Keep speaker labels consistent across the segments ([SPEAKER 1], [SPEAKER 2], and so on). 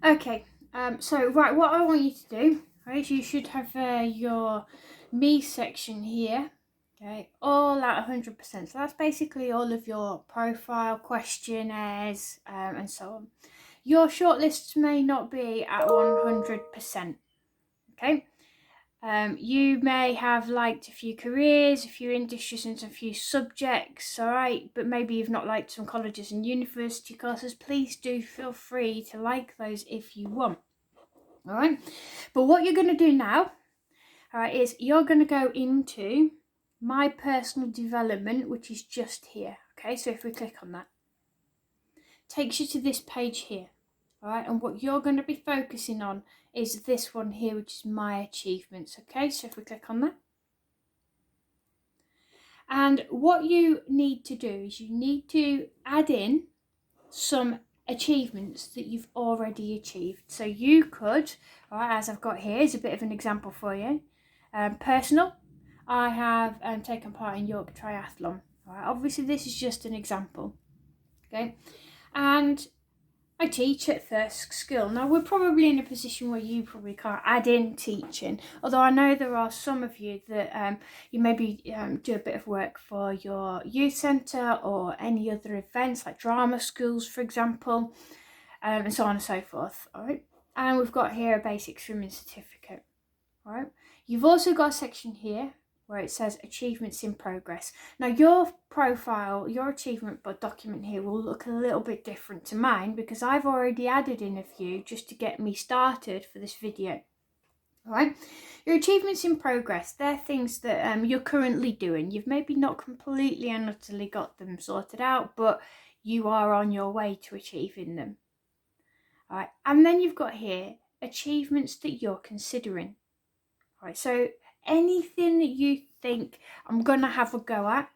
[SPEAKER 1] Okay, so right, what I want you to do, right, is you should have your me section here, okay, all at 100%. So that's basically all of your profile, questionnaires, and so on. Your shortlists may not be at 100%, okay? You may have liked a few careers, a few industries, and a few subjects, all right, but maybe you've not liked some colleges and university courses. Please do feel free to like those if you want. All right, but what you're going to do now, all right, is you're going to go into my personal development, which is just here. Okay, so if we click on that, takes you to this page here. All right, and what you're going to be focusing on is this one here, which is my achievements. Okay, so if we click on that, and what you need to do is you need to add in some achievements that you've already achieved. So you could, all right, as I've got here, is a bit of an example for you. Personal, I have taken part in York Triathlon. All right, obviously this is just an example, okay? And I teach at Thirsk School. Now we're probably in a position where you probably can't add in teaching, although I know there are some of you that you maybe do a bit of work for your youth centre or any other events like drama schools, for example, and so on and so forth. All right, and we've got here a basic swimming certificate. All right, you've also got a section here where it says achievements in progress. Now your profile, your achievement document here will look a little bit different to mine because I've already added in a few just to get me started for this video. All right, your achievements in progress, they're things that you're currently doing. You've maybe not completely and utterly got them sorted out, but you are on your way to achieving them. All right, and then you've got here achievements that you're considering. All right, so anything that you think I'm going to have a go at,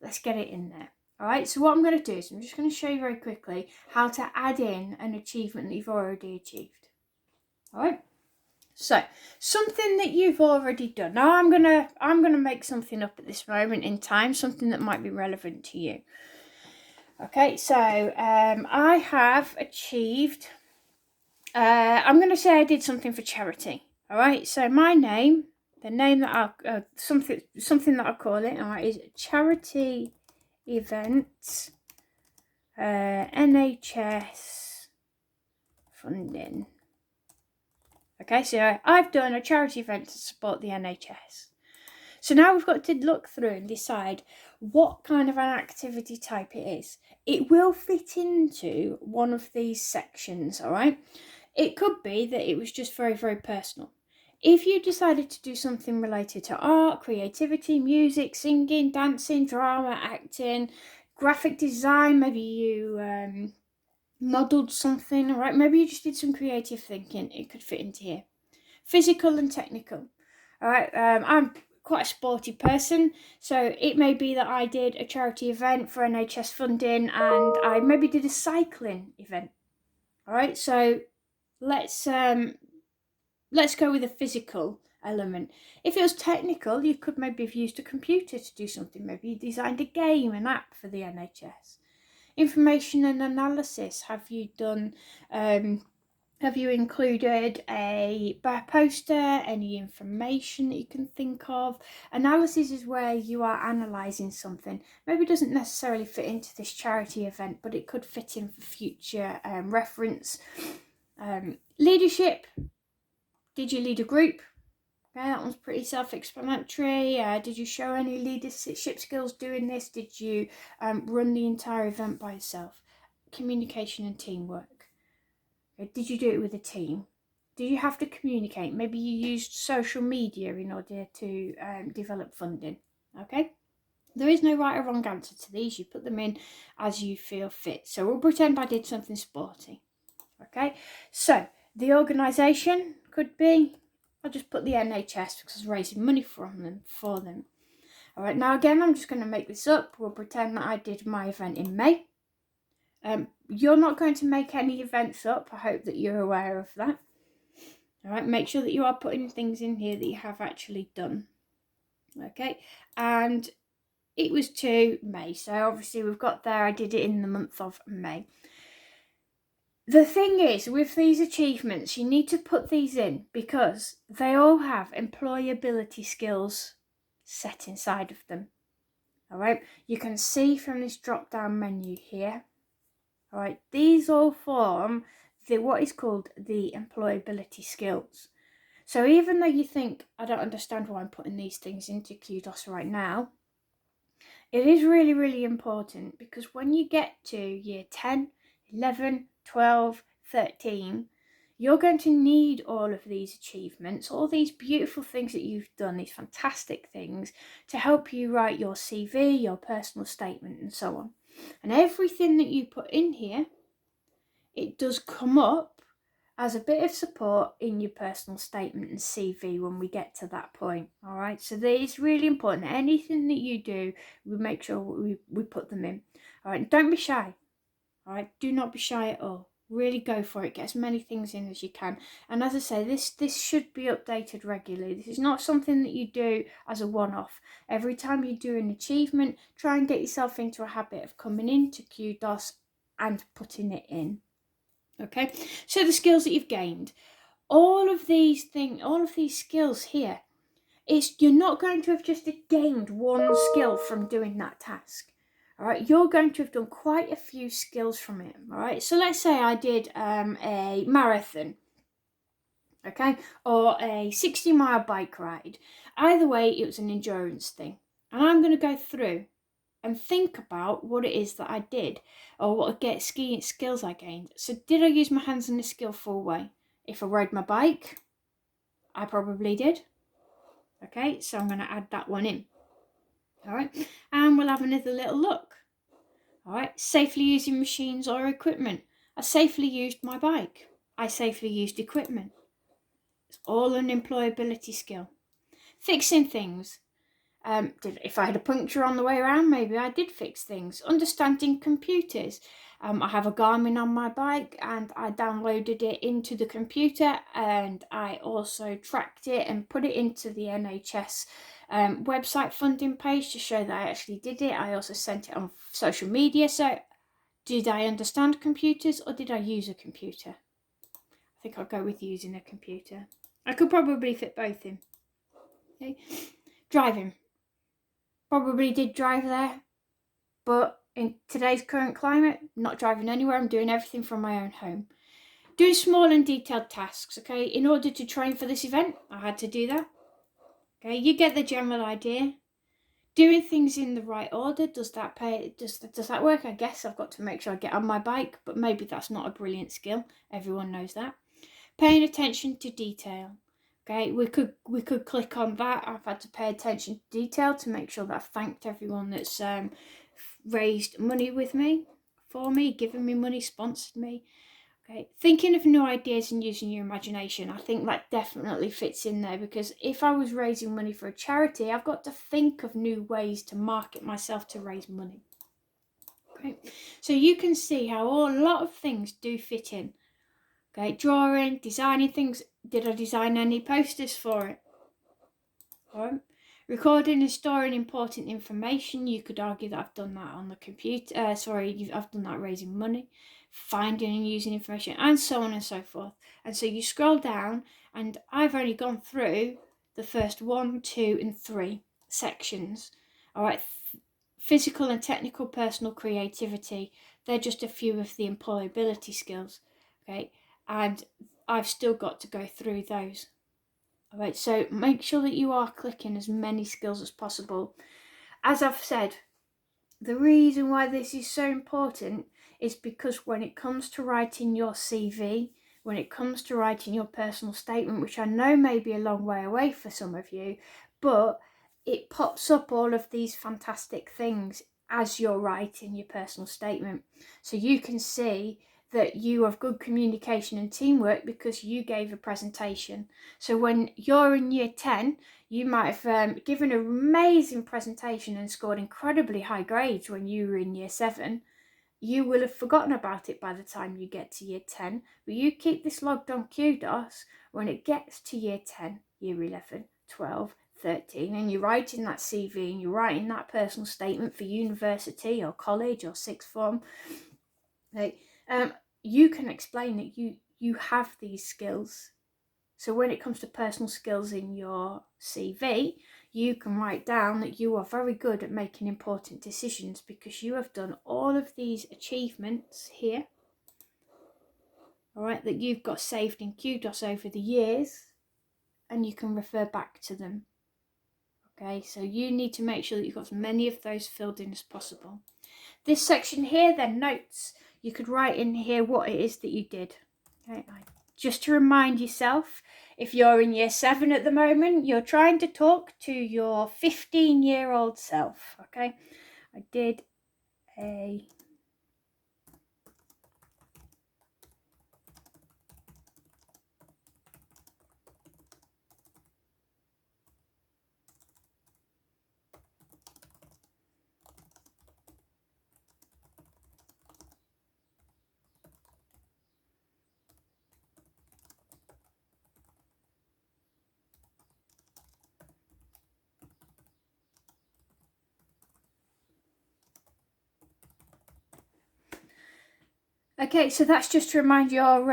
[SPEAKER 1] let's get it in there. All right, so what I'm going to do is I'm just going to show you very quickly how to add in an achievement that you've already achieved. All right, so something that you've already done. Now I'm gonna make something up at this moment in time, something that might be relevant to you. Okay, so I have achieved. I'm going to say I did something for charity. All right, so my name. The name that I something that I call it, all right, is charity events, NHS funding. Okay, so I've done a charity event to support the NHS. So now we've got to look through and decide what kind of an activity type it is. It will fit into one of these sections, all right? It could be that it was just very, very personal. If you decided to do something related to art, creativity, music, singing, dancing, drama, acting, graphic design, maybe you modelled something, all right? Maybe you just did some creative thinking, it could fit into here. Physical and technical, all right? I'm quite a sporty person, so it may be that I did a charity event for NHS funding and I maybe did a cycling event, all right? So let's go with a physical element. If it was technical, you could maybe have used a computer to do something. Maybe you designed a game, an app for the NHS. Information and analysis. Have you done? Have you included a poster, any information that you can think of? Analysis is where you are analysing something. Maybe it doesn't necessarily fit into this charity event, but it could fit in for future reference. Leadership. Did you lead a group? Okay, that one's pretty self-explanatory. Did you show any leadership skills doing this? Did you run the entire event by yourself? Communication and teamwork. Okay, did you do it with a team? Did you have to communicate? Maybe you used social media in order to develop funding. Okay, there is no right or wrong answer to these. You put them in as you feel fit. So we'll pretend I did something sporty. Okay, so the organisation could be, I'll just put the NHS because I was raising money for them. All right, now again, I'm just going to make this up. We'll pretend that I did my event in May. You're not going to make any events up. I hope that you're aware of that. All right, make sure that you are putting things in here that you have actually done. Okay, and it was to May. So obviously we've got there, I did it in the month of May. The thing is, with these achievements, you need to put these in because they all have employability skills set inside of them. All right, you can see from this drop down menu here. All right, these all form what is called the employability skills. So even though you think, I don't understand why I'm putting these things into KUDOS right now, it is really, really important because when you get to year 10, 11, 12, 13, you're going to need all of these achievements, all these beautiful things that you've done, these fantastic things, to help you write your CV, your personal statement, and so on. And everything that you put in here, it does come up as a bit of support in your personal statement and CV when we get to that point. All right, so it's really important. Anything that you do, we make sure we put them in. All right, don't be shy. All right, do not be shy at all. Really go for it. Get as many things in as you can. And as I say, this should be updated regularly. This is not something that you do as a one-off. Every time you do an achievement, try and get yourself into a habit of coming into KUDOS and putting it in. Okay, so the skills that you've gained, all of these skills here, you're not going to have just gained one skill from doing that task. All right, you're going to have done quite a few skills from it. All right, so let's say I did a marathon, okay, or a 60-mile bike ride. Either way, it was an endurance thing, and I'm going to go through and think about what it is that I did or what skills I gained. So did I use my hands in a skillful way? If I rode my bike, I probably did. Okay, so I'm going to add that one in. All right, and we'll have another little look. All right, safely using machines or equipment. I safely used my bike. I safely used equipment. It's all an employability skill. Fixing things. If I had a puncture on the way around, maybe I did fix things. Understanding computers. I have a Garmin on my bike and I downloaded it into the computer, and I also tracked it and put it into the NHS website funding page to show that I actually did it. I also sent it on social media. So did I understand computers or did I use a computer? I think I'll go with using a computer. I could probably fit both in. Okay. Driving. Probably did drive there, but in today's current climate, not driving anywhere. I'm doing everything from my own home. Doing small and detailed tasks, okay? In order to train for this event, I had to do that. Okay, you get the general idea. Doing things in the right order, does that work? I guess I've got to make sure I get on my bike, but maybe that's not a brilliant skill. Everyone knows that. Paying attention to detail. Okay, we could click on that. I've had to pay attention to detail to make sure that I've thanked everyone that's raised money with me, for me, given me money, sponsored me. Okay, thinking of new ideas and using your imagination. I think that definitely fits in there, because if I was raising money for a charity, I've got to think of new ways to market myself to raise money. Okay, so you can see how a lot of things do fit in. Okay, drawing, designing things. Did I design any posters for it? All right. Recording and storing important information. You could argue that I've done that on the computer. I've done that raising money, finding and using information, and so on and so forth. And so you scroll down, and I've only gone through the first 1, 2, and 3 sections. All right. Physical and technical personal creativity. They're just a few of the employability skills. Okay. And I've still got to go through those. All right, so make sure that you are clicking as many skills as possible. As I've said, the reason why this is so important is because when it comes to writing your CV, when it comes to writing your personal statement, which I know may be a long way away for some of you, but it pops up all of these fantastic things as you're writing your personal statement. So you can see that you have good communication and teamwork because you gave a presentation. So when you're in year 10, you might have given an amazing presentation and scored incredibly high grades when you were in year 7. You will have forgotten about it by the time you get to year 10, but you keep this logged on KUDOS. When it gets to year 10, year 11, 12, 13, and you're writing that CV and you're writing that personal statement for university or college or sixth form, you can explain that you have these skills. So when it comes to personal skills in your CV, you can write down that you are very good at making important decisions because you have done all of these achievements here, all right, that you've got saved in KUDOS over the years, and you can refer back to them. Okay, so you need to make sure that you've got as many of those filled in as possible. This section here, then notes, you could write in here what it is that you did. Okay, just to remind yourself, if you're in year 7 at the moment, you're trying to talk to your 15-year-old self. Okay, I did a Okay, so that's just to remind your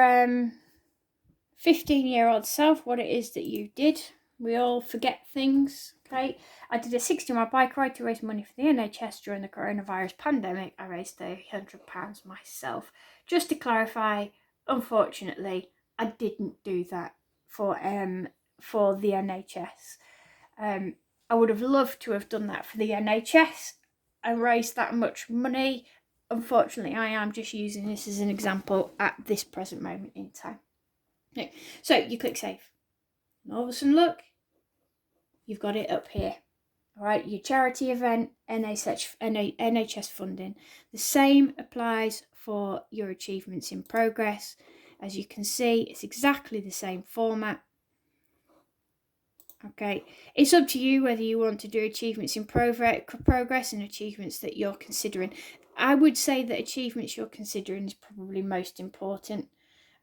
[SPEAKER 1] 15-year-old self what it is that you did. We all forget things, okay? I did a 60-mile bike ride to raise money for the NHS during the coronavirus pandemic. I raised £100 myself. Just to clarify, unfortunately, I didn't do that for the NHS. I would have loved to have done that for the NHS and raised that much money. Unfortunately, I am just using this as an example at this present moment in time. Okay, so you click save. And all of a sudden, look, you've got it up here. All right, your charity event, NHS funding. The same applies for your achievements in progress. As you can see, it's exactly the same format. Okay, it's up to you whether you want to do achievements in progress and achievements that you're considering. I would say that achievements you're considering is probably most important.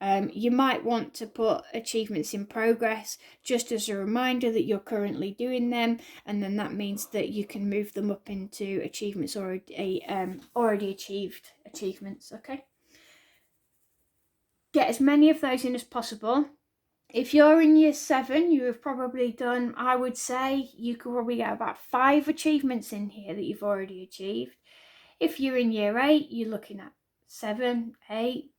[SPEAKER 1] You might want to put achievements in progress just as a reminder that you're currently doing them, and then that means that you can move them up into achievements already achieved achievements. Okay, get as many of those in as possible. If you're in year 7, you have probably done, I would say, you could probably get about 5 achievements in here that you've already achieved. If you're in year 8, you're looking at 7, 8,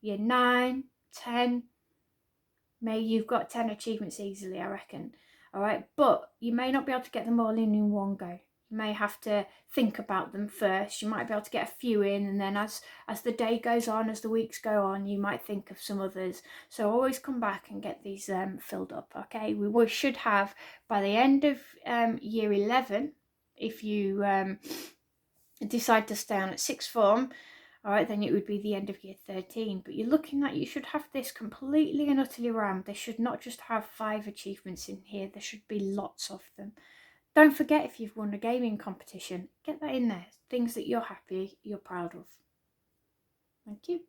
[SPEAKER 1] year 9, 10. Maybe you've got 10 achievements easily, I reckon. All right, but you may not be able to get them all in one go. You may have to think about them first. You might be able to get a few in, and then as the day goes on, as the weeks go on, you might think of some others. So always come back and get these filled up. Okay, we should have by the end of year 11, if you decide to stay on at sixth form, all right, then it would be the end of year 13. But you're looking at, you should have this completely and utterly rammed. They should not just have 5 achievements in here. There should be lots of them. Don't forget, if you've won a gaming competition, get that in there. Things that you're happy, you're proud of. Thank you.